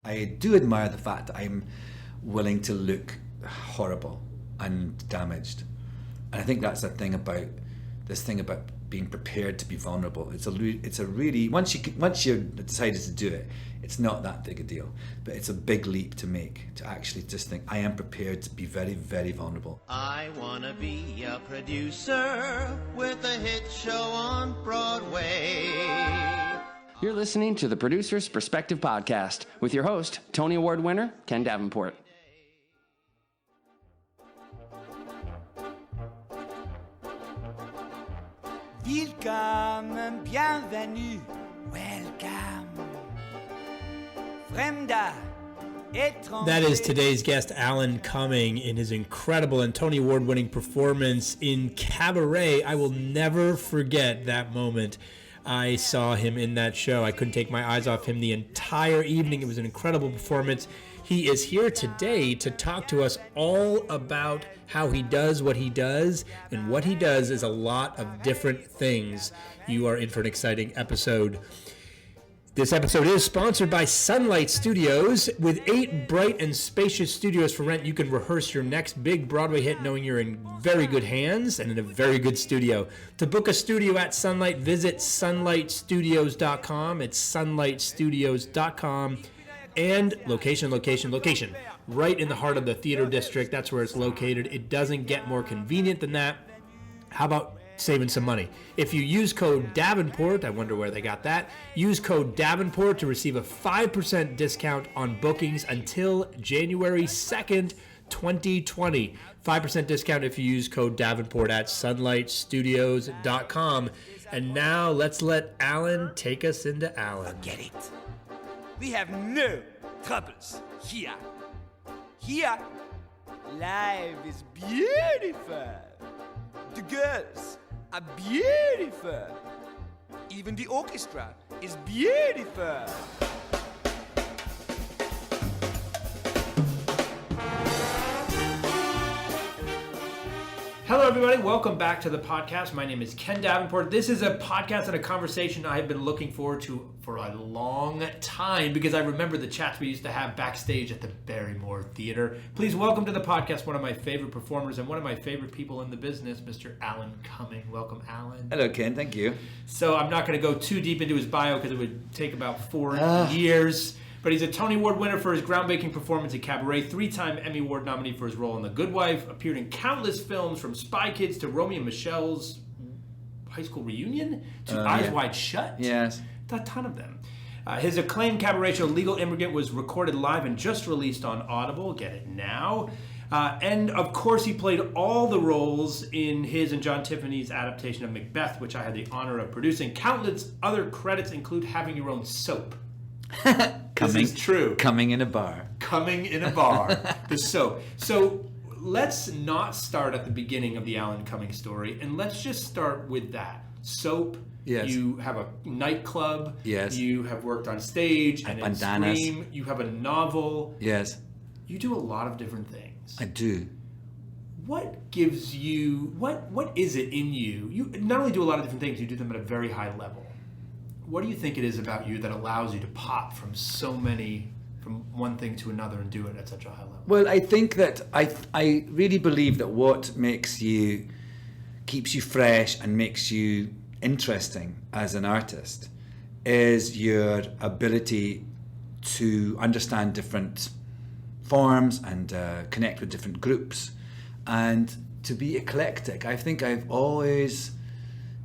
I do admire the fact that I'm willing to look horrible and damaged. And I think that's the thing about being prepared to be vulnerable. It's a really once you decided to do it, it's not that big a deal. But it's a big leap to make, to actually just think, I am prepared to be very, very vulnerable. I wanna be a producer with a hit show on Broadway. You're listening to the Producer's Perspective Podcast with your host, Tony Award winner, Ken Davenport. Willkommen, bienvenue, welcome. Fremda, étranger. That is today's guest, Alan Cumming, in his incredible and Tony Award-winning performance in Cabaret. I will never forget that moment. I saw him in that show. I couldn't take my eyes off him the entire evening. It was an incredible performance. He is here today to talk to us all about how he does what he does, and what he does is a lot of different things. You are in for an exciting episode. This episode is sponsored by Sunlight Studios. With 8 bright and spacious studios for rent, you can rehearse your next big Broadway hit knowing you're in very good hands and in a very good studio. To book a studio at Sunlight, visit sunlightstudios.com. It's sunlightstudios.com. And location. Right in the heart of the theater district. That's where it's located. It doesn't get more convenient than that. How about saving some money? If you use code Davenport, I wonder where they got that, use code Davenport to receive a 5% discount on bookings until January 2nd, 2020. 5% discount if you use code Davenport at sunlightstudios.com. And now let's let Alan take us into Alan. Get it. We have no troubles here. Here, life is beautiful. The girls are beautiful. Even the orchestra is beautiful. Hello, everybody. Welcome back to the podcast. My name is Ken Davenport. This is a podcast and a conversation I have been looking forward to for a long time because I remember the chats we used to have backstage at the Barrymore Theater. Please welcome to the podcast one of my favorite performers and one of my favorite people in the business, Mr. Alan Cumming. Welcome, Alan. Hello, Ken. Thank you. So I'm not going to go too deep into his bio because it would take about 4 years. But he's a Tony Award winner for his groundbreaking performance in Cabaret, 3-time Emmy Award nominee for his role in The Good Wife, appeared in countless films from Spy Kids to Romeo and Michelle's High School Reunion to Eyes Wide Shut. Yes. A ton of them. His acclaimed cabaret show, Legal Immigrant, was recorded live and just released on Audible. Get it now. And, of course, he played all the roles in his and John Tiffany's adaptation of Macbeth, which I had the honor of producing. Countless other credits include having your own soap. This is true. Coming in a bar. Coming in a bar. The soap. So let's not start at the beginning of the Alan Cumming story, and let's just start with that. Soap. Yes. You have a nightclub. Yes. You have worked on stage and in bandanas. Scream. You have a novel. Yes. You do a lot of different things. I do. What gives you, what is it in you? You not only do a lot of different things, you do them at a very high level. What do you think it is about you that allows you to pop from one thing to another and do it at such a high level? Well, I think that I really believe that what keeps you fresh and makes you interesting as an artist is your ability to understand different forms and connect with different groups and to be eclectic. I think I've always,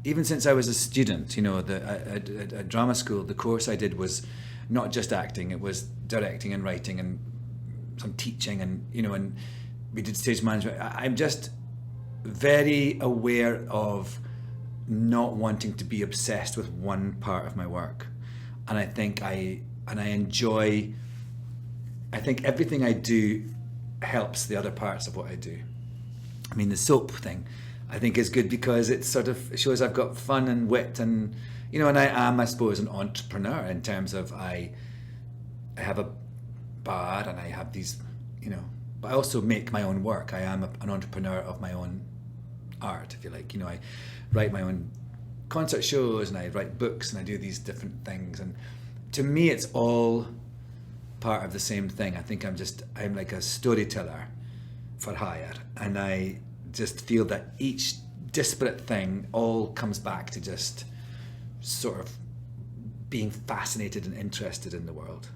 even since I was a student, at drama school, the course I did was not just acting, it was directing and writing and some teaching and we did stage management. I'm just very aware of not wanting to be obsessed with one part of my work. And I think I enjoy, I think everything I do helps the other parts of what I do. I mean, the soap thing, I think is good because it sort of shows I've got fun and wit and I am, I suppose, an entrepreneur in terms of I have a bar and I have these, but I also make my own work. I am an entrepreneur of my own art, if you like. I write my own concert shows and I write books and I do these different things. And to me, it's all part of the same thing. I think I'm like a storyteller for hire, and I just feel that each disparate thing all comes back to just sort of being fascinated and interested in the world.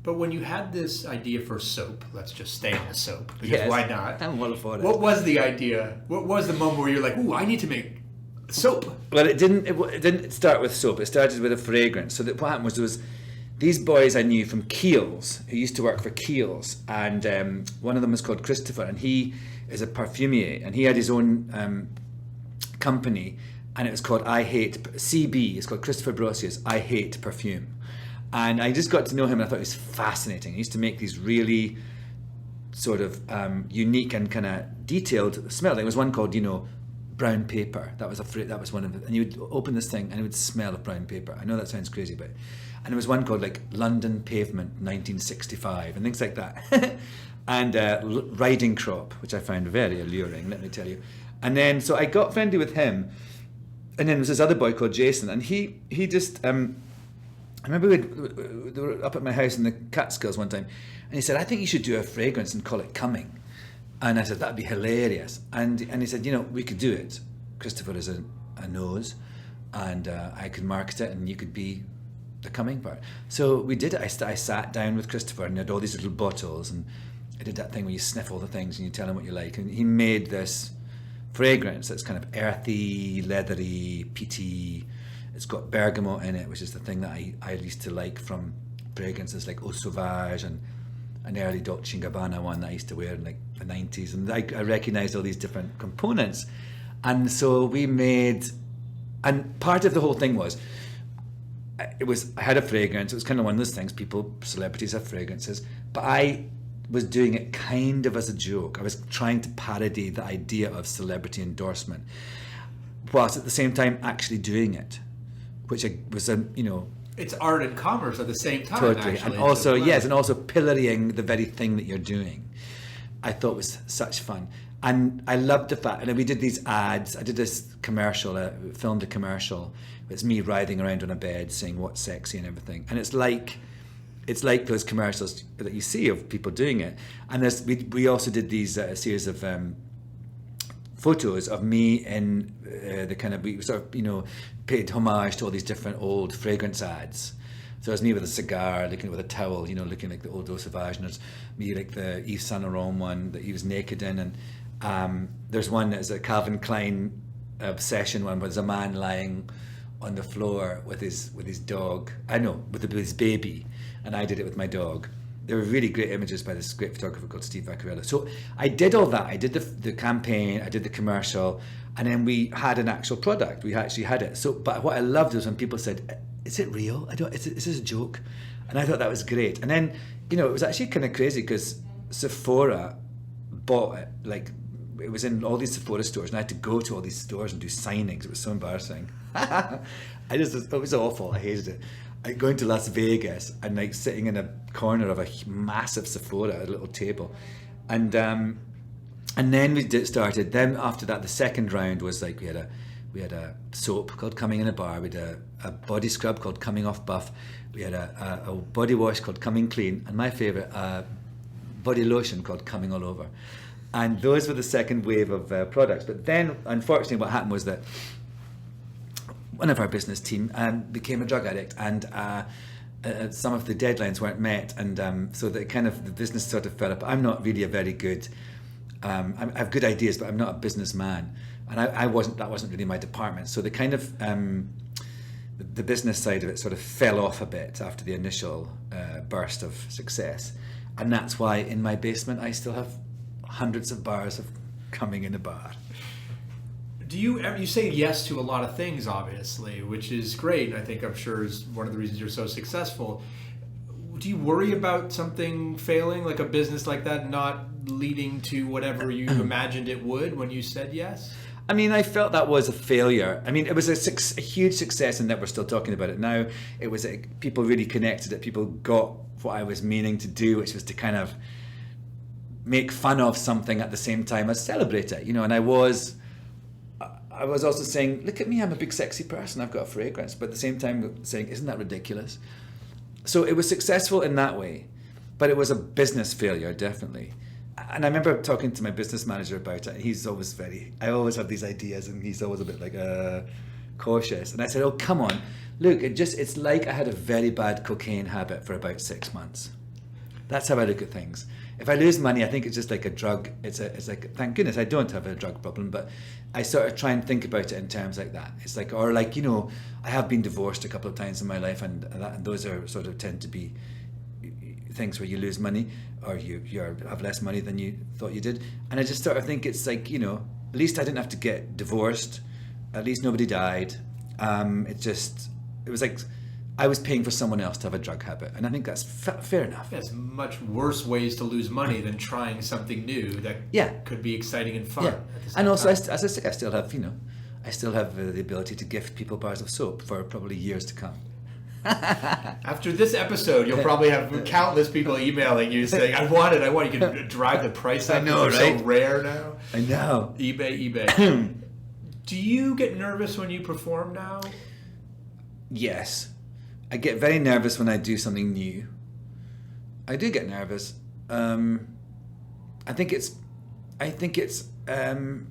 But when you had this idea for soap, let's just stay on the soap, because Yes, why not? I'm all for it. What was the idea? What was the moment where you're like, ooh, I need to make soap? Well, it didn't start with soap. It started with a fragrance. So that what happened was there was these boys I knew from Kiehl's who used to work for Kiehl's, and one of them was called Christopher, and he is a perfumier, and he had his own company, and it was called CB. It's called Christopher Brossius I Hate Perfume. And I just got to know him, and I thought it was fascinating. He used to make these really sort of unique and kind of detailed smell. There was one called, brown paper. That was one of them. And you would open this thing and it would smell of brown paper. I know that sounds crazy, but... And there was one called like London Pavement 1965 and things like that. And Riding Crop, which I found very alluring, let me tell you. And then, so I got friendly with him. And then there was this other boy called Jason, and he just... I remember they were up at my house in the Catskills one time, and he said, I think you should do a fragrance and call it Cumming. And I said, that'd be hilarious. And he said, we could do it. Christopher is a nose, and I could market it, and you could be the Cumming part. So we did it. I sat down with Christopher, and he had all these little bottles, and I did that thing where you sniff all the things and you tell him what you like. And he made this fragrance that's kind of earthy, leathery, peaty. It's got bergamot in it, which is the thing that I used to like from fragrances like Eau Sauvage and an early Dolce & Gabbana one that I used to wear in like the 90s. And I recognized all these different components. And so we made, and part of the whole thing was, I had a fragrance. It was kind of one of those things, celebrities have fragrances, but I was doing it kind of as a joke. I was trying to parody the idea of celebrity endorsement, whilst at the same time actually doing it, which was it's art and commerce at the same time. Totally, actually. and also and also pillorying the very thing that you're doing. I thought was such fun, and I loved the fact. And we did these ads. I did this commercial. I filmed a commercial. It's me riding around on a bed saying what's sexy and everything. And it's like those commercials that you see of people doing it. And we also did these series of photos of me in the kind of, we sort of, paid homage to all these different old fragrance ads. So it was me with a cigar, looking with a towel, looking like the old Eau Sauvage, and there's me like the Yves Saint Laurent one that he was naked in, and there's one that's a Calvin Klein obsession one where there's a man lying on the floor with his dog. With his baby, and I did it with my dog. There were really great images by this great photographer called Steve Vaccarello. So I did all that. I did the campaign, I did the commercial, and then we had an actual product. We actually had it. So, but what I loved was when people said, "Is it real? Is this a joke?" And I thought that was great. And then, it was actually kind of crazy because Sephora bought it. Like, it was in all these Sephora stores, and I had to go to all these stores and do signings. It was so embarrassing. It was awful. I hated it. Going to Las Vegas and like sitting in a corner of a massive Sephora at a little table, and then we started. Then after that, the second round was like we had a soap called Cumming in a Bar. We had a body scrub called Coming Off Buff. We had a body wash called Coming Clean, and my favorite body lotion called Coming All Over. And those were the second wave of products. But then, unfortunately, what happened was that one of our business team became a drug addict, and some of the deadlines weren't met, and so the business sort of fell up. I'm not really a very good. I have good ideas, but I'm not a businessman, and that wasn't really my department. So the kind of the business side of it sort of fell off a bit after the initial burst of success, and that's why in my basement I still have hundreds of bars of Cumming in a Bar. Do you say yes to a lot of things, obviously, which is great. I'm sure is one of the reasons you're so successful. Do you worry about something failing, like a business like that not leading to whatever you imagined it would when you said yes? I mean, I felt that was a failure. I mean, it was a huge success, and that we're still talking about it now. It was people really connected it. People got what I was meaning to do, which was to kind of make fun of something at the same time as celebrate it, and I was also saying, look at me, I'm a big sexy person, I've got a fragrance, but at the same time saying, isn't that ridiculous? So it was successful in that way. But it was a business failure, definitely. And I remember talking to my business manager about it. He's always I always have these ideas, and he's always a bit like cautious. And I said, oh, come on. Look, it's like I had a very bad cocaine habit for about 6 months. That's how I look at things. If I lose money, I think it's just like a drug. It's like, thank goodness I don't have a drug problem, but I sort of try and think about it in terms like that. It's like, or like, you know, I have been divorced a couple of times in my life, and those are sort of tend to be things where you lose money, or you have less money than you thought you did. And I just sort of think it's like, you know, at least I didn't have to get divorced. At least nobody died. It was like I was paying for someone else to have a drug habit, and I think that's fair enough. There's much worse ways to lose money than trying something new that could be exciting and fun. Yeah, and also, as I say, I still have, you know, the ability to gift people bars of soap for probably years to come. After this episode, you'll probably have countless people emailing you saying, I want it. You can drive the price up. I know, they're right? So rare now. I know. eBay. Do you get nervous when you perform now? Yes. I get very nervous when I do something new. I do get nervous. I think it's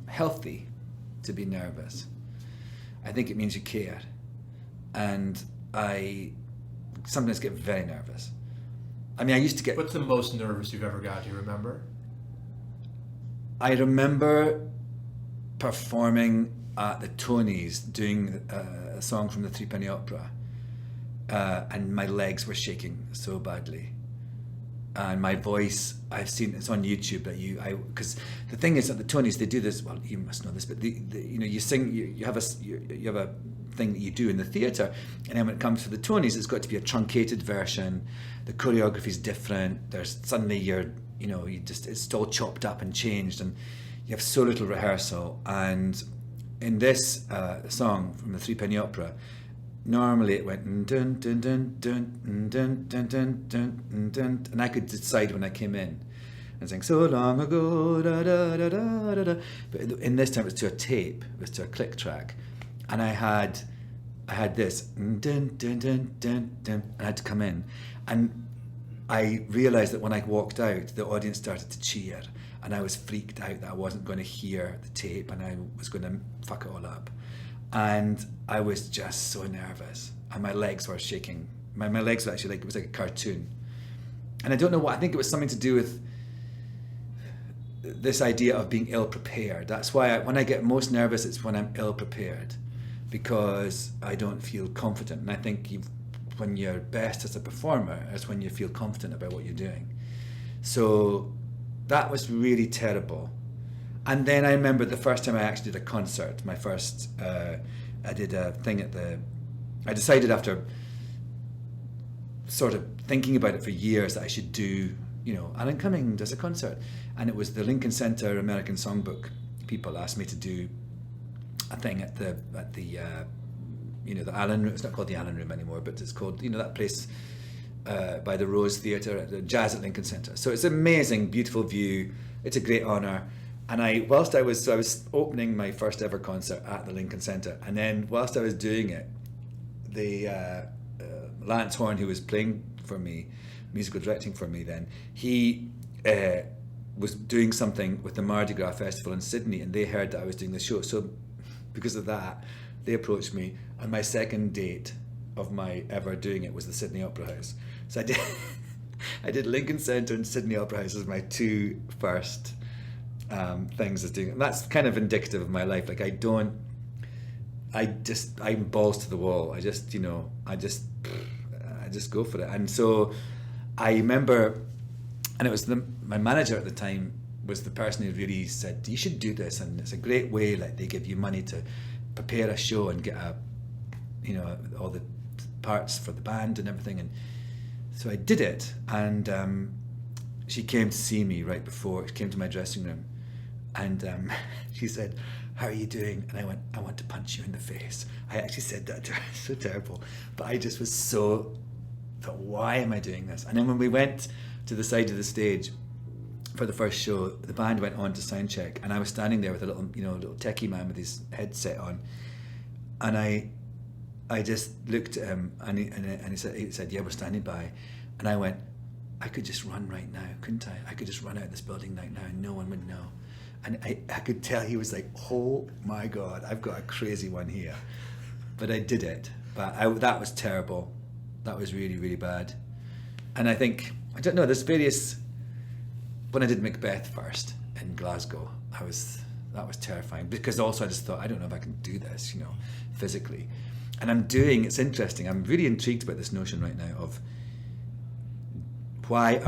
healthy to be nervous. I think it means you care. And I sometimes get very nervous. I mean, I used to get... What's the most nervous you've ever got? Do you remember? I remember performing at the Tonys doing a song from the Threepenny Opera, and my legs were shaking so badly, and my voice, I've seen it's on YouTube that because the thing is at the Tonys they do this, well, you must know this, but you know, you sing, you have a thing that you do in the theatre, and then when it comes to the Tonys, it's got to be a truncated version. The choreography's different. There's suddenly it's all chopped up and changed, and you have so little rehearsal. And in this song from the Threepenny Opera, normally it went dun dun dun dun dun dun dun dun dun, and I could decide when I came in and sang so long ago, da da da da da da. But in this time it was to a tape, it was to a click track, and I had this dun dun dun dun dun, and I had to come in, and I realised that when I walked out, the audience started to cheer, and I was freaked out that I wasn't going to hear the tape, and I was going to fuck it all up. And I was just so nervous, and my legs were shaking. My legs were actually it was like a cartoon. And I don't know what, I think it was something to do with this idea of being ill-prepared. That's why when I get most nervous, it's when I'm ill-prepared, because I don't feel confident. And I think when you're best as a performer is when you feel confident about what you're doing. So that was really terrible. And then I remember the first time I actually did a concert, my first, I did a thing I decided after sort of thinking about it for years that I should do, Alan Cumming does a concert. And it was the Lincoln Center American Songbook people asked me to do a thing at the the Allen Room. It's not called the Allen Room anymore, but it's called, that place by the Rose Theatre, the Jazz at Lincoln Center. So it's an amazing, beautiful view. It's a great honor. And I was opening my first ever concert at the Lincoln Center, and then whilst I was doing it, the Lance Horn, who was playing for me, musical directing for me then, he was doing something with the Mardi Gras Festival in Sydney, and they heard that I was doing the show. So because of that, they approached me, and my second date of my ever doing it was the Sydney Opera House. So I did Lincoln Center and Sydney Opera House as my two first things as doing it. And that's kind of indicative of my life. Like I'm balls to the wall. I just go for it. And so I remember, and it was my manager at the time was the person who really said, you should do this, and it's a great way, like they give you money to prepare a show and get all the parts for the band and everything. And so I did it, and she came to see me right before, she came to my dressing room, and she said, how are you doing? And I went, I want to punch you in the face. I actually said that to her. It's so terrible. But I just was thought, why am I doing this? And then when we went to the side of the stage for the first show, the band went on to sound check, and I was standing there with a little techie man with his headset on, and I just looked at him, and he said, yeah, we're standing by, and I went, I could just run right now, couldn't I? I could just run out of this building right now and no one would know. And I could tell he was like, oh my God, I've got a crazy one here. But I did it. But that was terrible. That was really, really bad. And I think, I don't know, there's various, when I did Macbeth first in Glasgow, that was terrifying, because also I just thought, I don't know if I can do this, you know, physically. And it's interesting, I'm really intrigued about this notion right now of why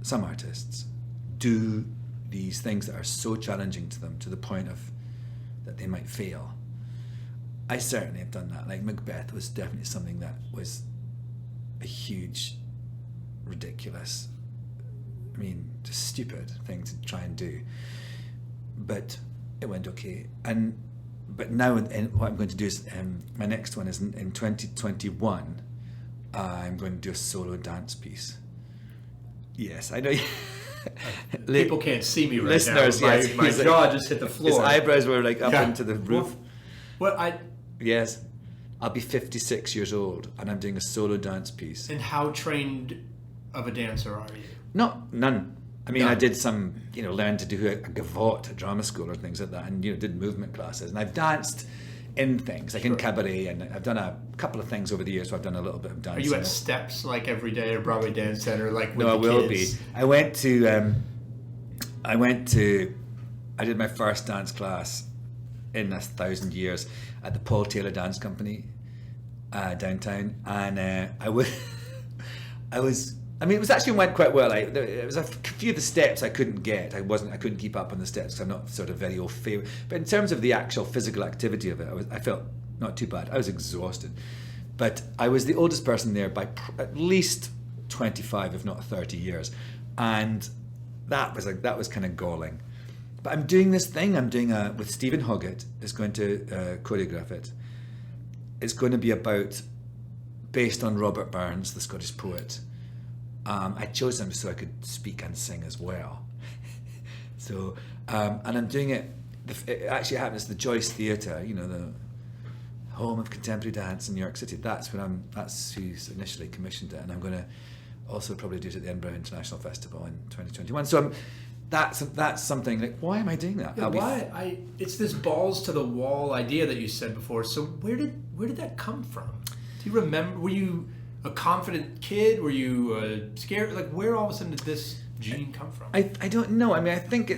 some artists do these things that are so challenging to them to the point of that they might fail. I certainly have done that. Like Macbeth was definitely something that was a huge, ridiculous, just stupid thing to try and do. But it went okay. But now what I'm going to do is, my next one is in 2021, I'm going to do a solo dance piece. Yes, I know. People can't see me right Listeners, now. yes, My jaw just hit the floor. His eyebrows were like up into the roof. Yes, I'll be 56 years old and I'm doing a solo dance piece. And how trained of a dancer are you? None. I did some, learned to do a gavotte at drama school or things like that, and did movement classes. And I've danced in things like in Cabaret, and I've done a couple of things over the years. So I've done a little bit of dancing. Are you at steps like every day at Broadway Dance Center, like with No, I the will kids? be. I did my first dance class in 1,000 years at the Paul Taylor Dance Company downtown, and it was actually went quite well. There was a few of the steps I couldn't get. I couldn't keep up on the steps because I'm not sort of very au fait. But in terms of the actual physical activity of it, I felt not too bad. I was exhausted, but I was the oldest person there by at least 25, if not 30 years, and that was kind of galling. But I'm doing this thing. I'm doing with Stephen Hoggett is going to choreograph it. It's going to be based on Robert Burns, the Scottish poet. I chose him so I could speak and sing as well. So, and I'm doing it. It actually happens. The Joyce Theatre, the home of contemporary dance in New York City. That's who's initially commissioned it, and I'm going to also probably do it at the Edinburgh International Festival in 2021. So that's something like, why am I doing that? Yeah, it's this balls to the wall idea that you said before. So where did that come from? Do you remember? Were you a confident kid? Were you scared? Like, where all of a sudden did this gene come from? I don't know. I think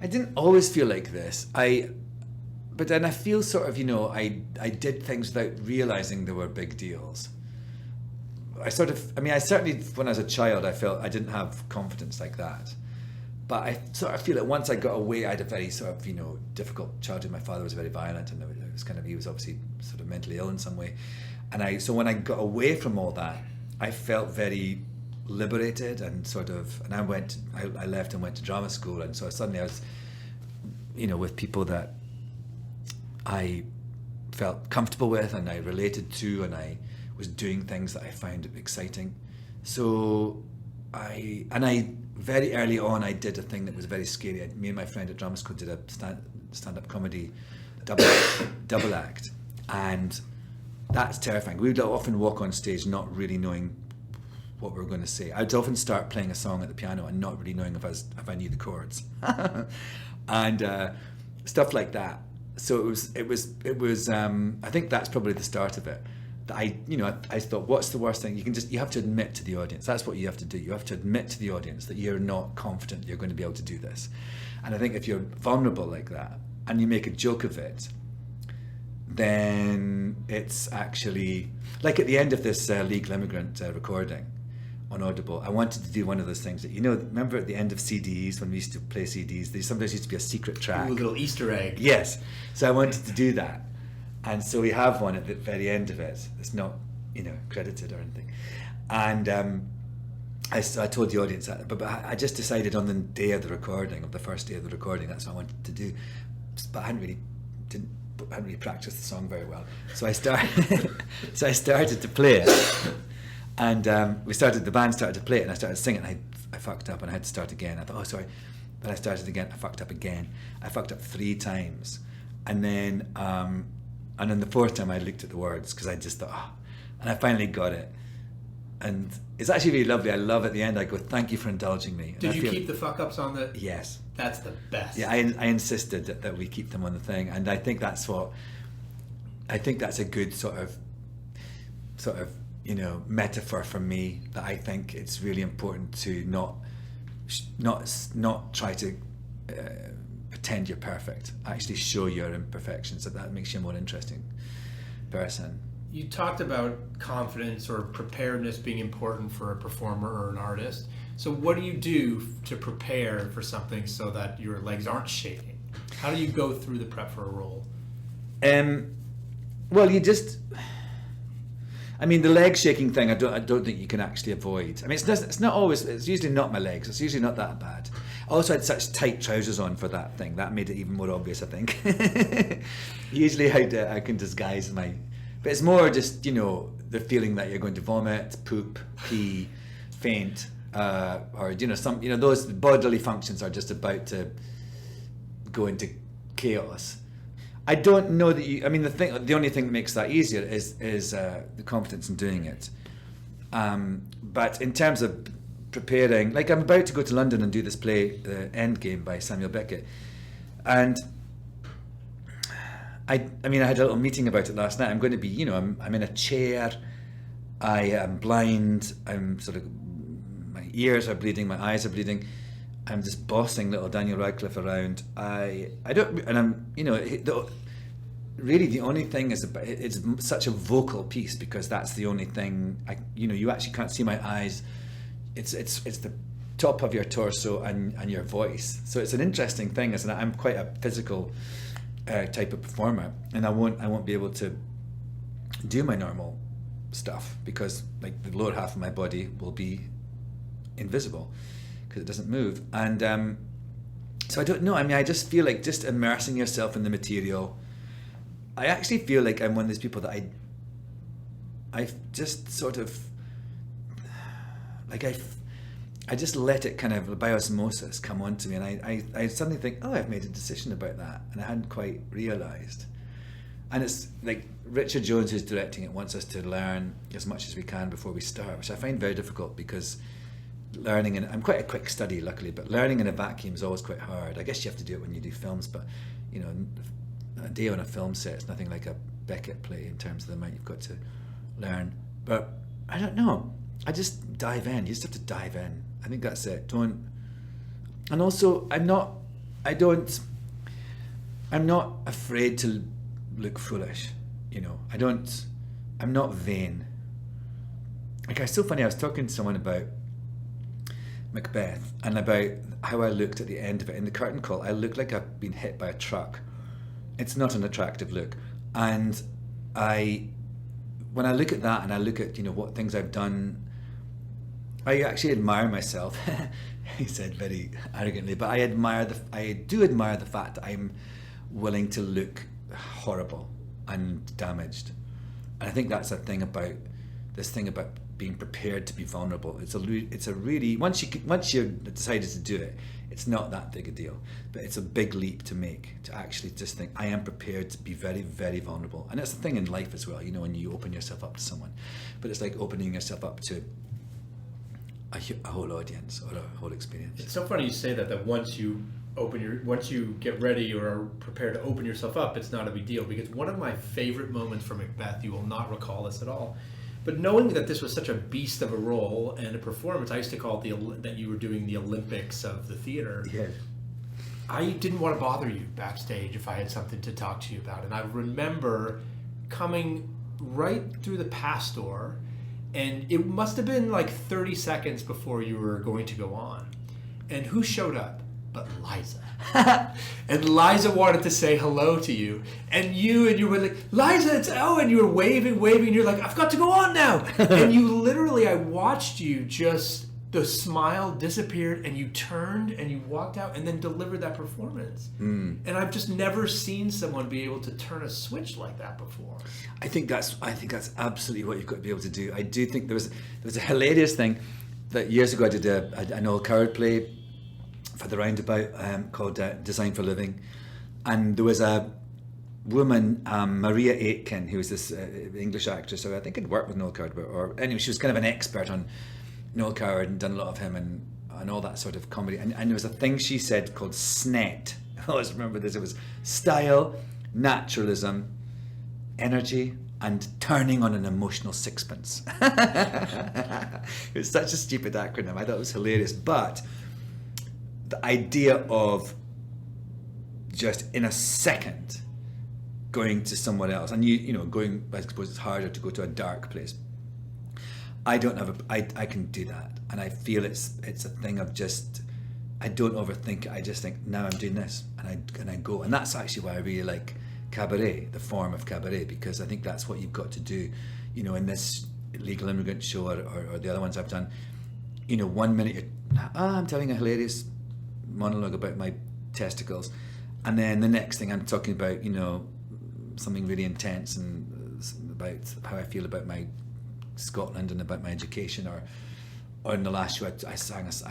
I didn't always feel like this. But then I feel sort of, I did things without realizing they were big deals. I certainly, when I was a child, I felt I didn't have confidence like that. But I sort of feel that once I got away, I had a very sort of, difficult childhood. My father was very violent, and he was obviously sort of mentally ill in some way. And so when I got away from all that, I felt very liberated and I left and went to drama school. And so suddenly I was, with people that I felt comfortable with and I related to, and I was doing things that I found exciting. So I very early on, I did a thing that was very scary. Me and my friend at drama school did a stand-up comedy double act, and that's terrifying. We would often walk on stage not really knowing what we were going to say. I'd often start playing a song at the piano and not really knowing if I knew the chords, and stuff like that. So it was. I think that's probably the start of it. I thought, what's the worst thing? You have to admit to the audience. That's what you have to do. You have to admit to the audience that you're not confident you're going to be able to do this. And I think if you're vulnerable like that and you make a joke of it, then it's actually like at the end of this Legal Immigrant recording on Audible. I wanted to do one of those things that remember at the end of CDs when we used to play CDs, there sometimes used to be a secret track. Ooh, a little Easter egg. Yes. So I wanted to do that. And so we have one at the very end of it. It's not, credited or anything. And I told the audience that, but I just decided on the day of the recording, of the first day of the recording, that's what I wanted to do. But I hadn't really practiced the song very well. So I started to play it, and the band started to play it, and I started singing. And I fucked up, and I had to start again. I thought, oh sorry, but I started again. I fucked up again. I fucked up 3 times, and then the 4th time I looked at the words because I just thought, and I finally got it. and it's actually really lovely. I love at the end I go, thank you for indulging me. Did you keep the fuck ups on the? Yes. That's the best. Yeah, I insisted that we keep them on the thing, and I think that's a good sort of metaphor for me, that I think it's really important to not try to pretend you're perfect. Actually show your imperfections. That makes you a more interesting person. You talked about confidence or preparedness being important for a performer or an artist. So what do you do to prepare for something so that your legs aren't shaking? How do you go through the prep for a role? Well, the leg shaking thing, I don't think you can actually avoid. I mean, it's not always. It's usually not my legs. It's usually not that bad. I also had such tight trousers on for that thing. That made it even more obvious, I think. Usually I can disguise my. But it's more just, the feeling that you're going to vomit, poop, pee, faint, or those bodily functions are just about to go into chaos. I don't know that you. I mean, the only thing that makes that easier is the confidence in doing it. But in terms of preparing, like I'm about to go to London and do this play, The Endgame by Samuel Beckett, and I had a little meeting about it last night. I'm going to be, I'm in a chair. I am blind. I'm my ears are bleeding. My eyes are bleeding. I'm just bossing little Daniel Radcliffe around. Really the only thing is it's such a vocal piece, because that's the only thing. You actually can't see my eyes. It's the top of your torso and your voice. So it's an interesting thing. I'm quite a physical type of performer, and I won't be able to do my normal stuff, because like the lower half of my body will be invisible because it doesn't move. And so I don't know. I mean, I just feel like just immersing yourself in the material. I actually feel like I'm one of these people that I just sort of like I just let it kind of by osmosis come onto me, and I suddenly think, oh, I've made a decision about that, and I hadn't quite realised. And it's like Richard Jones, who's directing it, wants us to learn as much as we can before we start, which I find very difficult, because learning, and I'm quite a quick study luckily, but learning in a vacuum is always quite hard. I guess you have to do it when you do films, but a day on a film set is nothing like a Beckett play in terms of the amount you've got to learn. But I don't know. I just dive in. You just have to dive in. I think that's it. And also I'm not afraid to look foolish. I'm not vain. Like, it's so funny, I was talking to someone about Macbeth and about how I looked at the end of it. In the curtain call, I looked like I've been hit by a truck. It's not an attractive look. And when I look at that and I look at, what things I've done, I actually admire myself. He said very arrogantly, but I do admire the fact that I'm willing to look horrible and damaged. And I think that's a thing about being prepared to be vulnerable. It's a really once you've decided to do it, it's not that big a deal, but it's a big leap to make, to actually just think, I am prepared to be very, very vulnerable. And that's the thing in life as well, when you open yourself up to someone, but it's like opening yourself up to a whole audience or a whole experience. It's so funny you say that once you get ready or are prepared to open yourself up, it's not a big deal. Because one of my favorite moments from Macbeth, you will not recall this at all, but knowing that this was such a beast of a role and a performance, I used to call it that you were doing the Olympics of the theater. Yeah. I didn't want to bother you backstage if I had something to talk to you about. And I remember coming right through the pass door, and it must have been like 30 seconds before you were going to go on. And who showed up but Liza? And Liza wanted to say hello to you, and you were like, Liza, and you were waving, and you're like, I've got to go on now. And you literally, I watched you just, the smile disappeared, and you turned and you walked out and then delivered that performance. And I've just never seen someone be able to turn a switch like that before. I think that's absolutely what you've got to be able to do. I do think there was a hilarious thing that years ago I did an old Coward play for the Roundabout called Design for Living, and there was a woman, Maria Aitken, who was this English actress, so I think had worked with Noel Coward, or anyway, she was kind of an expert on Noel Coward and done a lot of him and all that sort of comedy. And there was a thing she said called SNET. I always remember this. It was style, naturalism, energy, and turning on an emotional sixpence. It was such a stupid acronym. I thought it was hilarious. But the idea of just in a second going to someone else, and you know, going, I suppose it's harder to go to a dark place. I can do that, and I feel it's a thing of just, I don't overthink it. I just think, now I'm doing this, and I go, and that's actually why I really like Cabaret, the form of Cabaret, because I think that's what you've got to do, you know, in this Illegal Immigrant show or the other ones I've done. You know, 1 minute I'm telling a hilarious monologue about my testicles, and then the next thing I'm talking about, you know, something really intense and about how I feel about my Scotland and about my education, or in the last show I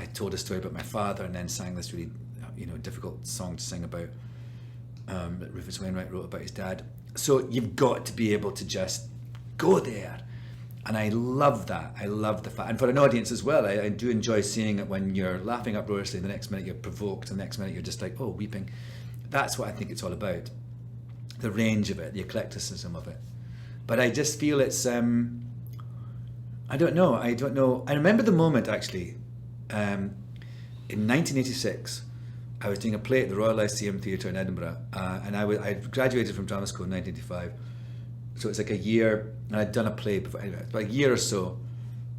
told a story about my father and then sang this really, you know, difficult song to sing about that Rufus Wainwright wrote about his dad. So you've got to be able to just go there, and I love that. I love the fact, and for an audience as well, I do enjoy seeing it when you're laughing uproariously, the next minute you're provoked, the next minute you're just like, oh, weeping. That's what I think it's all about, the range of it, the eclecticism of it. But I just feel it's I don't know. I remember the moment, actually, in 1986, I was doing a play at the Royal Lyceum Theatre in Edinburgh, and I graduated from drama school in 1985, so it's like a year, and I'd done a play before, anyway, about a year or so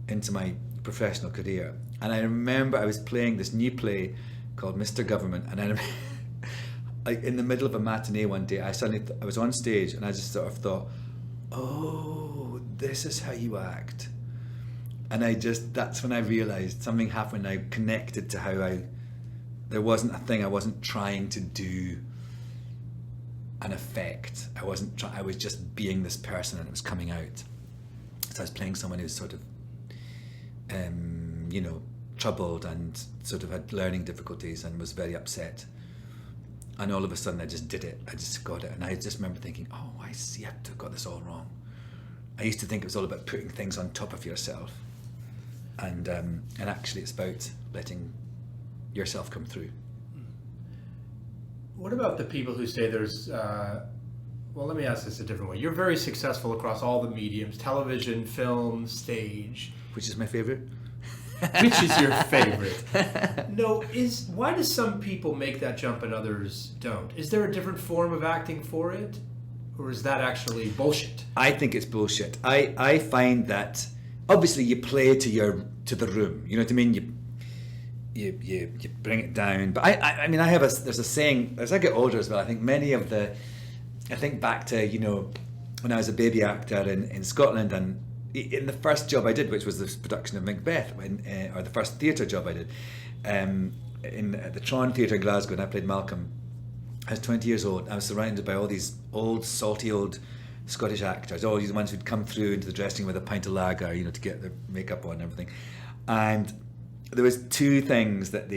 into my professional career, and I remember I was playing this new play called Mr. Government, and I remember, like, in the middle of a matinee one day, I was on stage, and I just sort of thought, oh, this is how you act. And that's when I realised something happened. I connected to how there wasn't a thing, I wasn't trying to do an effect. I was just being this person, and it was coming out. So I was playing someone who was sort of, you know, troubled and sort of had learning difficulties and was very upset. And all of a sudden I just did it. I just got it. And I just remember thinking, oh, I see, I've got this all wrong. I used to think it was all about putting things on top of yourself. And actually it's about letting yourself come through. What about the people who say there's, well, let me ask this a different way. You're very successful across all the mediums, television, film, stage. Which is my favourite? Which is your favorite? No, why do some people make that jump and others don't? Is there a different form of acting for it? Or is that actually bullshit? I think it's bullshit. I find that obviously you play to the room. You know what I mean? You bring it down. But I mean, there's a saying, as I get older as well, I think I think back to, you know, when I was a baby actor in Scotland, and in the first job I did, which was the production of Macbeth, or the first theatre job I did, at the Tron Theatre in Glasgow, and I played Malcolm. I was 20 years old. I was surrounded by all these salty old Scottish actors, all these ones who'd come through into the dressing room with a pint of lager, you know, to get their makeup on and everything. And there was two things that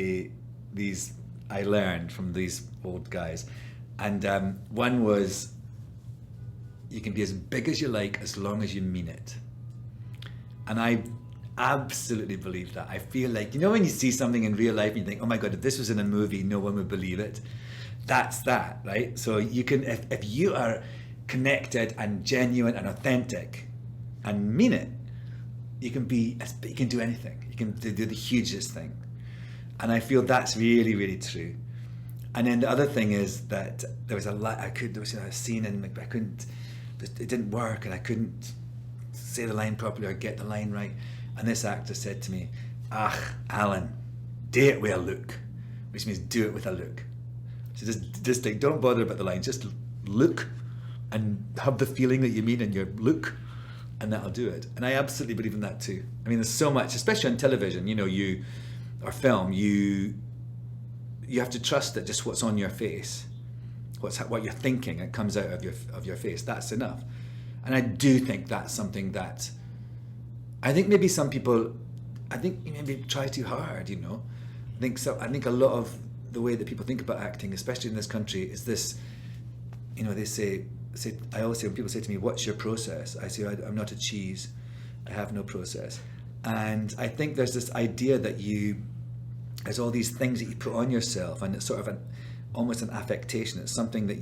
I learned from these old guys, and one was, you can be as big as you like as long as you mean it. And I absolutely believe that. I feel like, you know, when you see something in real life and you think, oh my God, if this was in a movie, no one would believe it. That's that, right? So you can, if you are connected and genuine and authentic and mean it, you can do anything. You can do the hugest thing. And I feel that's really, really true. And then the other thing is that there was a scene in Macbeth, it didn't work, and I couldn't say the line properly or get the line right. And this actor said to me, Alan, do it with a look, which means do it with a look. So just like, don't bother about the line, just look and have the feeling that you mean in your look, and that'll do it. And I absolutely believe in that too. I mean, there's so much, especially on television, you know, or film, you have to trust that just what's on your face, what you're thinking, it comes out of your face. That's enough. And I do think that's something that I think maybe some people, maybe try too hard, you know. I think a lot of the way that people think about acting, especially in this country, is this they say I always say, when people say to me, what's your process? I say, I'm not a cheese. I have no process. And I think there's this idea that there's all these things that you put on yourself, and it's sort of almost an affectation. It's something that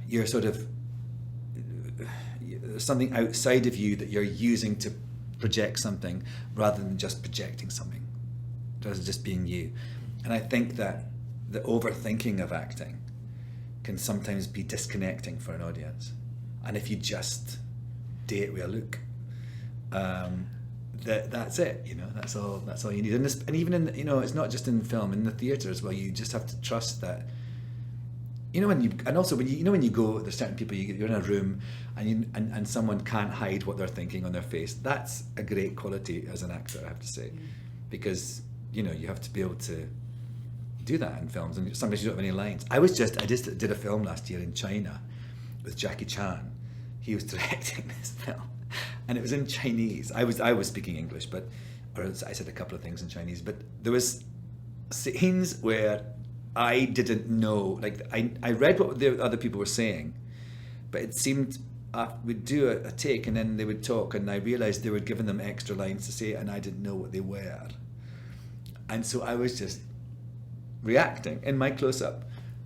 you're sort of, there's something outside of you that you're using to project something, rather than just projecting something. Rather than just being you. And I think that the overthinking of acting can sometimes be disconnecting for an audience. And if you just do it with a look, that's it. That's all you need. And even in it's not just in film, in the theatre as well. You just have to trust that. When you go, there's certain people, you're in a room and someone can't hide what they're thinking on their face. That's a great quality as an actor, I have to say, because you have to be able to do that in films, and sometimes you don't have any lines. I just did a film last year in China with Jackie Chan. He was directing this film, and it was in Chinese. I was speaking English, or I said a couple of things in Chinese, but there was scenes where I didn't know, like I read what the other people were saying, but it seemed we'd do a take and then they would talk, and I realised they were giving them extra lines to say, and I didn't know what they were. And so I was just reacting in my close-up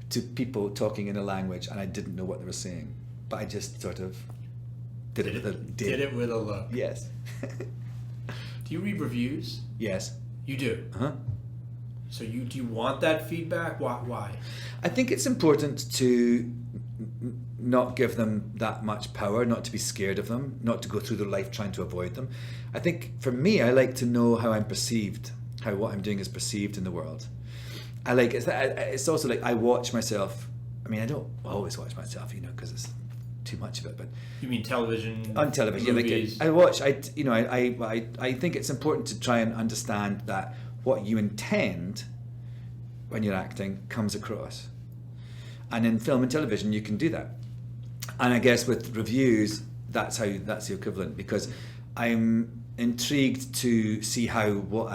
to people talking in a language, and I didn't know what they were saying, but I just sort of did it with a look. Yes. Do you read reviews? Yes. You do? Uh-huh. So do you want that feedback? Why? I think it's important to not give them that much power, not to be scared of them, not to go through their life trying to avoid them. I think for me, I like to know how I'm perceived, how what I'm doing is perceived in the world. It's also like I watch myself. I mean, I don't always watch myself, because it's too much of it. But you mean television? On television, movies? I watch. I think it's important to try and understand that what you intend when you're acting comes across, and in film and television you can do that. And I guess with reviews, that's the equivalent, because I'm intrigued to see how what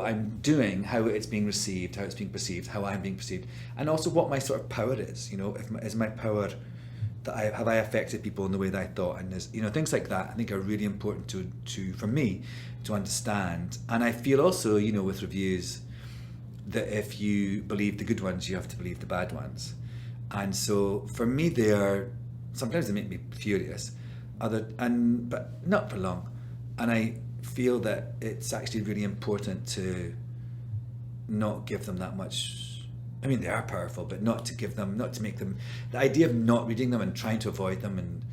I'm doing, how it's being received, how it's being perceived, how I'm being perceived, and also what my sort of power is. Is my power that have I affected people in the way that I thought, and there's things like that. I think are really important to for me to understand. And I feel also with reviews that if you believe the good ones, you have to believe the bad ones. And so for me, sometimes they make me furious, but not for long. And I feel that it's actually really important to not give them that much. I mean, they are powerful, but not to make them, the idea of not reading them and trying to avoid them and,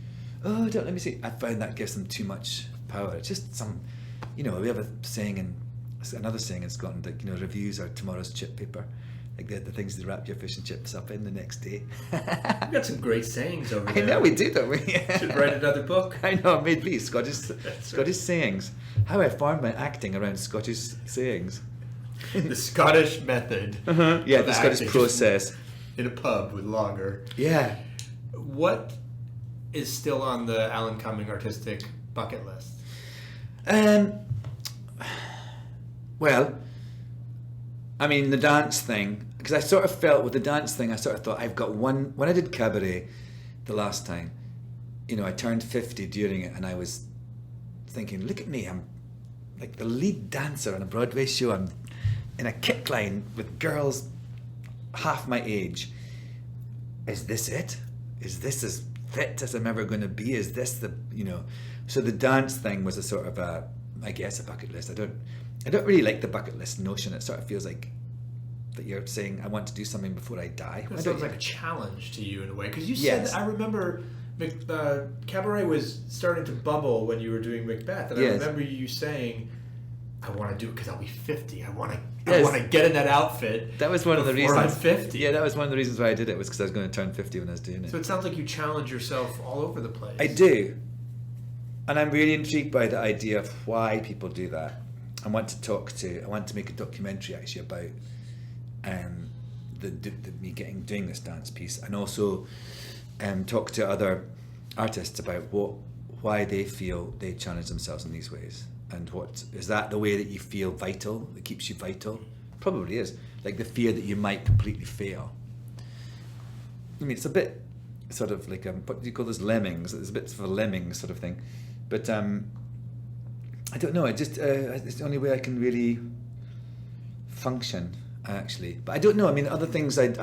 don't let me see, I find that gives them too much power. It's just we have another saying in Scotland, like, reviews are tomorrow's chip paper. Like the things that wrap your fish and chips up in the next day. We've got some great sayings over there. I know we do, don't we? Should write another book. I know, maybe Scottish sayings. How I formed my acting around Scottish sayings. The Scottish method. Uh-huh. Yeah, the Scottish process. In a pub with lager. Yeah. What is still on the Alan Cumming artistic bucket list? Well, I mean, the dance thing, because I sort of felt with the dance thing, I sort of thought I've got one. When I did Cabaret the last time, I turned 50 during it, and I was thinking, look at me, I'm like the lead dancer on a Broadway show. I'm in a kick line with girls half my age. Is this it? Is this as fit as I'm ever going to be? Is this the, So the dance thing was a sort of a bucket list. I don't really like the bucket list notion. It sort of feels like that you're saying, I want to do something before I die. It sounds like a challenge to you in a way. Because you said, I remember Cabaret was starting to bubble when you were doing Macbeth. And I remember you saying, I want to do it because I'll be 50. I want to get in that outfit. That was one of the reasons. I'm 50. Yeah, that was one of the reasons why I did it, was because I was going to turn 50 when I was doing it. So it sounds like you challenge yourself all over the place. I do. And I'm really intrigued by the idea of why people do that. I want to make a documentary actually about me doing this dance piece, and also talk to other artists about why they feel they challenge themselves in these ways, and what is that the way that you feel vital, that keeps you vital probably is, like the fear that you might completely fail. I mean, it's a bit sort of like what do you call those, lemmings? It's a bit of a lemming sort of thing, but I don't know. It's the only way I can really function, actually. But I don't know. I mean, other things it's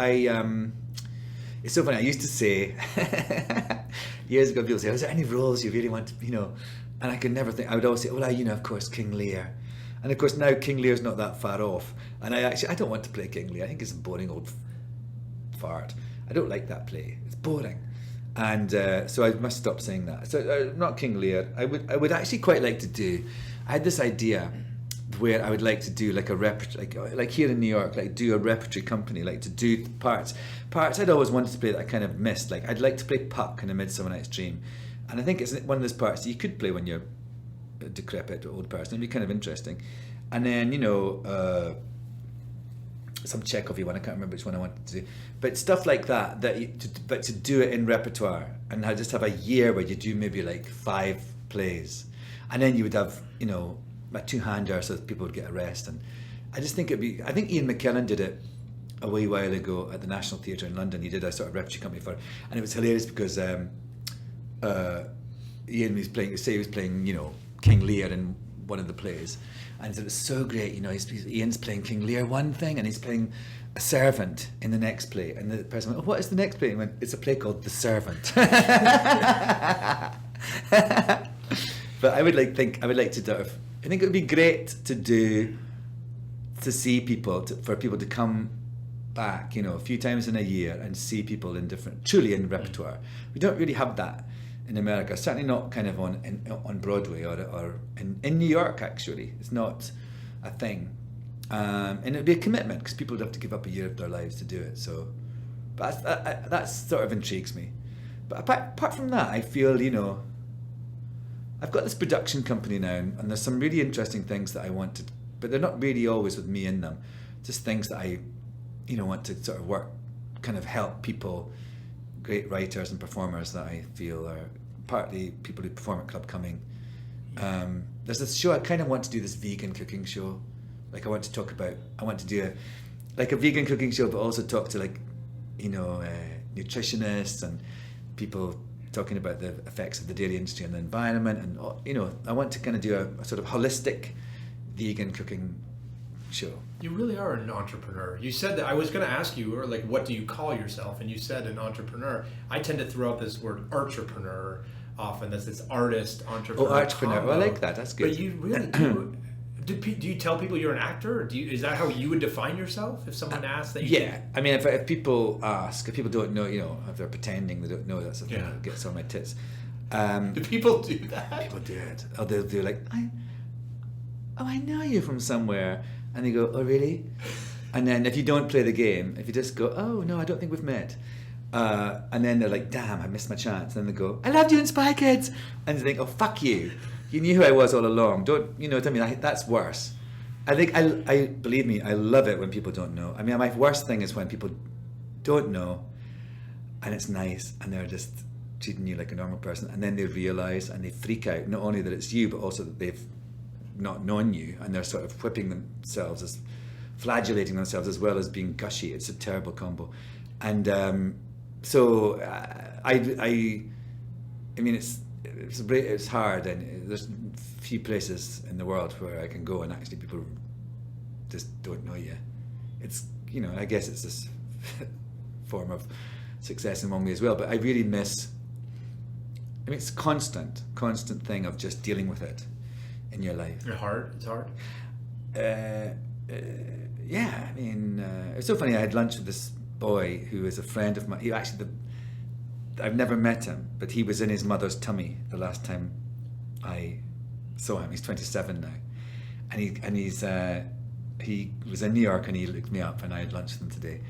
so funny. I used to say years ago, people say, "Is there any roles you really want to, And I could never think. I would always say, "Well, of course, King Lear." And of course, now King Lear's not that far off. And I don't want to play King Lear. I think it's a boring old fart. I don't like that play. It's boring. And so I must stop saying that. So not King Lear. I would actually quite like to do. I had this idea where I would like to do like a repertory, like here in New York, like do a repertory company, like to do parts I'd always wanted to play that I kind of missed. Like I'd like to play Puck in A Midsummer Night's Dream, and I think it's one of those parts that you could play when you're a decrepit old person. It'd be kind of interesting. And then some Chekhov one, I can't remember which one I wanted to do, but stuff like that. But to do it in repertoire, and I just have a year where you do maybe like 5 plays, and then you would have a two-hander so that people would get a rest. And I just think I think Ian McKellen did it a wee while ago at the National Theatre in London. He did a sort of repertory company for it, and it was hilarious because Ian was playing, say he was playing, King Lear in one of the plays, and it was so great. Ian's playing King Lear one thing, and he's playing a servant in the next play, and the person went, "Oh, what is the next play?" And he went, "It's a play called The Servant." But I would like to sort of. I think it would be great to see people, for people to come back, a few times in a year and see people truly in repertoire. We don't really have that in America, certainly not kind of on Broadway or in New York, actually. It's not a thing. And it would be a commitment because people would have to give up a year of their lives to do it. So, but that sort of intrigues me. But apart from that, I feel, I've got this production company now, and there's some really interesting things that I want to, but they're not really always with me in them. Just things that I, want to sort of work, kind of help people, great writers and performers that I feel are partly people who perform at Club Cumming. There's this show, I kind of want to do this vegan cooking show. Like I want to do a vegan cooking show, but also talk to nutritionists and people talking about the effects of the dairy industry on the environment, and I want to kind of do a sort of holistic vegan cooking show. You really are an entrepreneur. You said that. I was going to ask you, or like, what do you call yourself? And you said an entrepreneur. I tend to throw out this word Artrepreneur often. That's this artist entrepreneur. Oh, Artrepreneur. Well, I like that. That's good. But you really do. Do you tell people you're an actor? Or is that how you would define yourself if someone asked that? I mean, if people ask, if people don't know, if they're pretending they don't know, that's the thing that gets on my tits. Do people do that? People do it. Or they're like, I know you from somewhere, and they go, "Oh, really?" And then if you don't play the game, if you just go, "Oh no, I don't think we've met," and then they're like, "Damn, I missed my chance." And then they go, "I loved you in Spy Kids," and they think, "Oh, fuck you. You knew who I was all along." Don't tell me that's worse. I think I believe me, I love it when people don't know. I mean, my worst thing is when people don't know, and it's nice, and they're just treating you like a normal person, and then they realise and they freak out, not only that it's you, but also that they've not known you, and they're sort of whipping themselves, flagellating themselves as well as being gushy. It's a terrible combo, and so I mean it's hard, and there's few places in the world where I can go and actually people just don't know you. It's I guess it's this form of success in one way as well, but I really miss. I mean, it's a constant thing of just dealing with it in your life. It's hard. Yeah, I mean, it's so funny. I had lunch with this boy who is a friend of mine. He actually, I've never met him, but he was in his mother's tummy the last time I saw him. He's 27 now, and he was in New York, and he looked me up, and I had lunch with him today.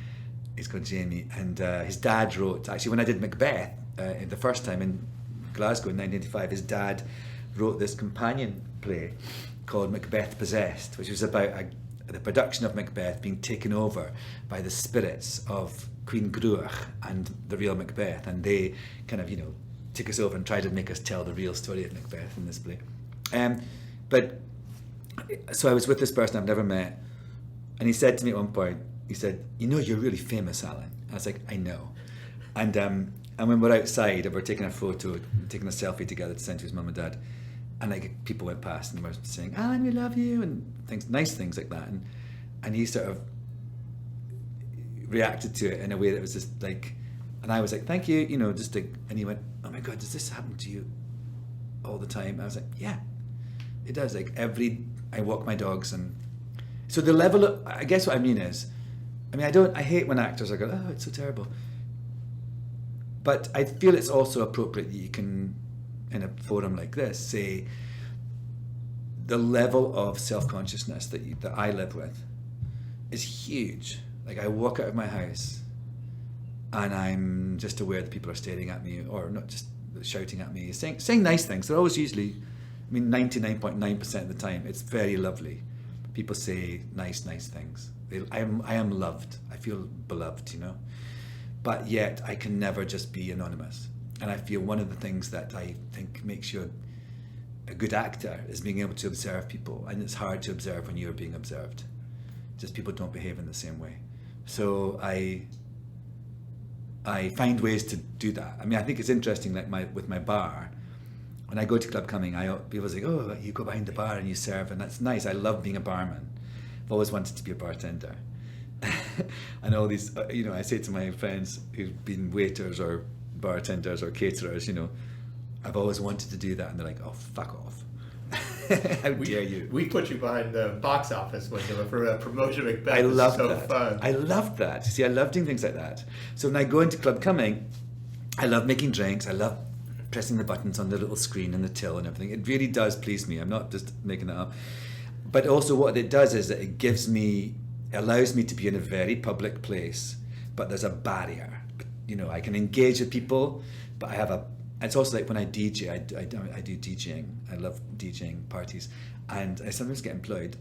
He's called Jamie, and his dad wrote, actually when I did Macbeth the first time in Glasgow in 1985, his dad wrote this companion play called Macbeth Possessed, which was about the production of Macbeth being taken over by the spirits of Queen Gruach and the real Macbeth, and they kind of took us over and tried to make us tell the real story of Macbeth in this play. But so I was with this person I've never met, And he said to me at one point, he said, "You know, you're really famous, Alan." I was like, "I know." And when we're outside and we're taking a photo, taking a selfie together to send to his mum and dad, and like people went past and were saying, "Alan, we love you," and things, nice things like that. And he sort of reacted to it in a way that was just like, and I was like, "Thank you," you know, just like, and he went, "Oh my God, does this happen to you all the time?" I was like, "Yeah, it does." Like I walk my dogs, and so the level of, I guess what I mean is, I hate when actors are going, "Oh, it's so terrible." But I feel it's also appropriate that you can, in a forum like this, say the level of self-consciousness that I live with is huge. Like I walk out of my house and I'm just aware that people are staring at me, or not just shouting at me, saying nice things. They're always usually, 99.9% of the time, it's very lovely. People say nice things. I am loved. I feel beloved, you know. But yet I can never just be anonymous. And I feel one of the things that I think makes you a good actor is being able to observe people. And it's hard to observe when you're being observed. Just people don't behave in the same way. So I find ways to do that. I think it's interesting, like with my bar, when I go to Club Cumming, people say, "Oh, you go behind the bar and you serve," and that's nice. I love being a barman. I've always wanted to be a bartender. And all these, I say to my friends who've been waiters or bartenders or caterers, I've always wanted to do that, and they're like, "Oh, fuck off." How dare you? We put you behind the box office window for a promotion of Macbeth. I love that. Fun. I loved that. See, I love doing things like that. So when I go into Club Cumming, I love making drinks. I love pressing the buttons on the little screen and the till and everything. It really does please me. I'm not just making that up. But also what it does is that it allows me to be in a very public place, but there's a barrier. I can engage with people, but it's also like when I DJ, I do DJing. I love DJing parties, and I sometimes get employed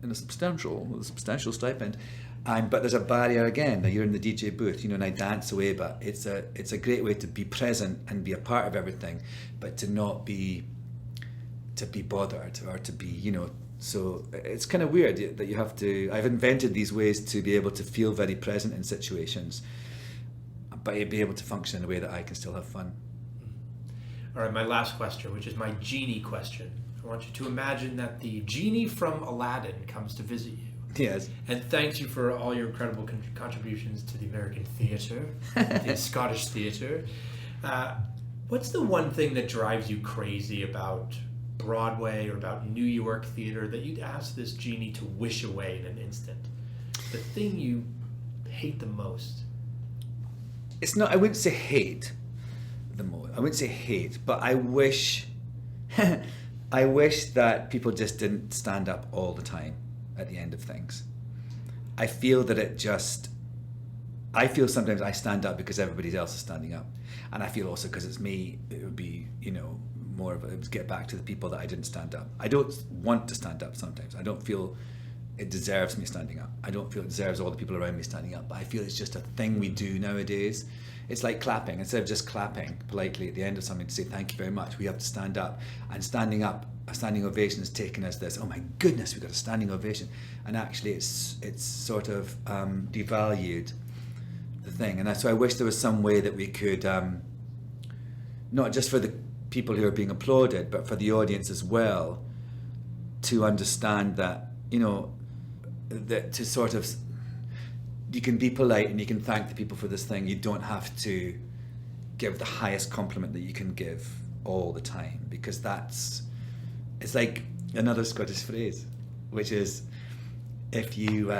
in a substantial stipend. But there's a barrier again that you're in the DJ booth, and I dance away. But it's a great way to be present and be a part of everything, but to not be bothered or to be, So it's kind of weird that you have to. I've invented these ways to be able to feel very present in situations, but be able to function in a way that I can still have fun. All right, my last question, which is my genie question. I want you to imagine that the genie from Aladdin comes to visit you. Yes. And thanks you for all your incredible contributions to the American theatre, the Scottish theatre. What's the one thing that drives you crazy about Broadway or about New York theater that you'd ask this genie to wish away in an instant? The thing you hate the most? It's not, I wouldn't say hate the most. I wouldn't say hate, but I wish that people just didn't stand up all the time at the end of things. I feel sometimes I stand up because everybody else is standing up. And I feel also because it's me, it would be, more of it would get back to the people that I didn't stand up. I don't want to stand up sometimes. I don't feel it deserves me standing up. I don't feel it deserves all the people around me standing up. But I feel it's just a thing we do nowadays. It's like clapping. Instead of just clapping politely at the end of something to say thank you very much, we have to stand up. And standing up, a standing ovation is taken as this, oh my goodness, we've got a standing ovation. And actually it's sort of devalued the thing. And so I wish there was some way that we could, not just for the people who are being applauded, but for the audience as well, to understand that, that to sort of, you can be polite and you can thank the people for this thing. You don't have to give the highest compliment that you can give all the time, because it's like another Scottish phrase, which is, if you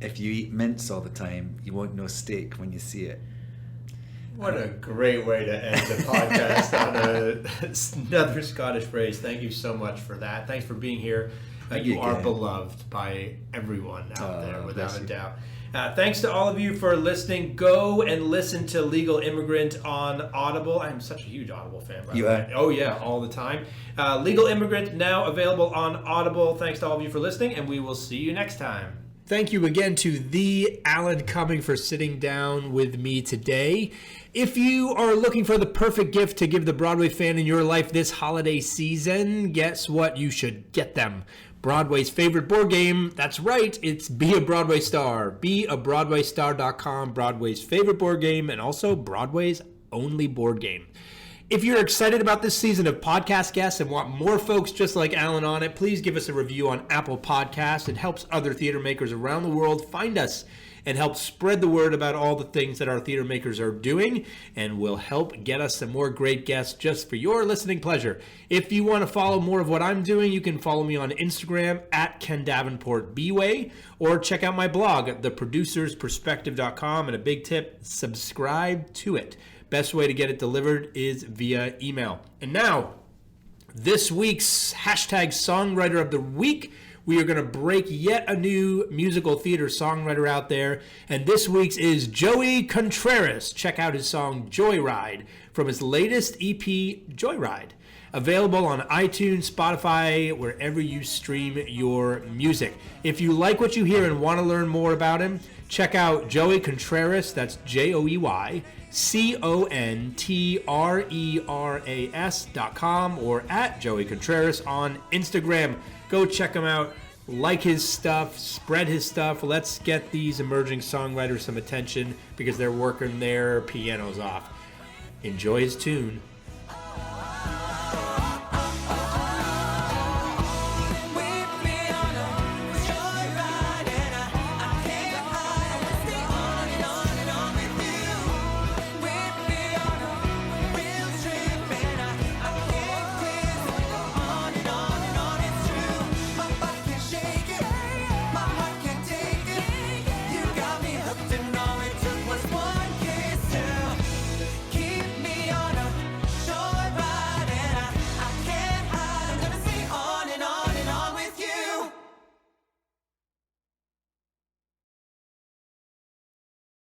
eat mince all the time, you won't know steak when you see it. What a great way to end the podcast on another Scottish phrase. Thank you so much for that. Thanks for being here. You are beloved by everyone out there, without a doubt. Thanks to all of you for listening. Go and listen to Legal Immigrant on Audible. I'm such a huge Audible fan. You are? Oh, yeah, all the time. Legal Immigrant now available on Audible. Thanks to all of you for listening, and we will see you next time. Thank you again to the Alan Cumming for sitting down with me today. If you are looking for the perfect gift to give the Broadway fan in your life this holiday season, guess what? You should get them Broadway's favorite board game. That's right, it's Be a Broadway Star. BeABroadwayStar.com, Broadway's favorite board game, and also Broadway's only board game. If you're excited about this season of podcast guests and want more folks just like Alan on it, please give us a review on Apple Podcasts. It helps other theater makers around the world find us and help spread the word about all the things that our theater makers are doing, and will help get us some more great guests just for your listening pleasure. If you want to follow more of what I'm doing, you can follow me on Instagram at Ken Davenport Bway, or check out my blog at theproducersperspective.com. And a big tip, subscribe to it. Best way to get it delivered is via email. And now, this week's hashtag Songwriter of the Week. We are going to break yet a new musical theater songwriter out there. And this week's is Joey Contreras. Check out his song Joyride from his latest EP, Joyride. Available on iTunes, Spotify, wherever you stream your music. If you like what you hear and want to learn more about him, check out Joey Contreras. That's JoeyContreras.com, or at Joey Contreras on Instagram. Go check him out, like his stuff, spread his stuff. Let's get these emerging songwriters some attention because they're working their pianos off. Enjoy his tune,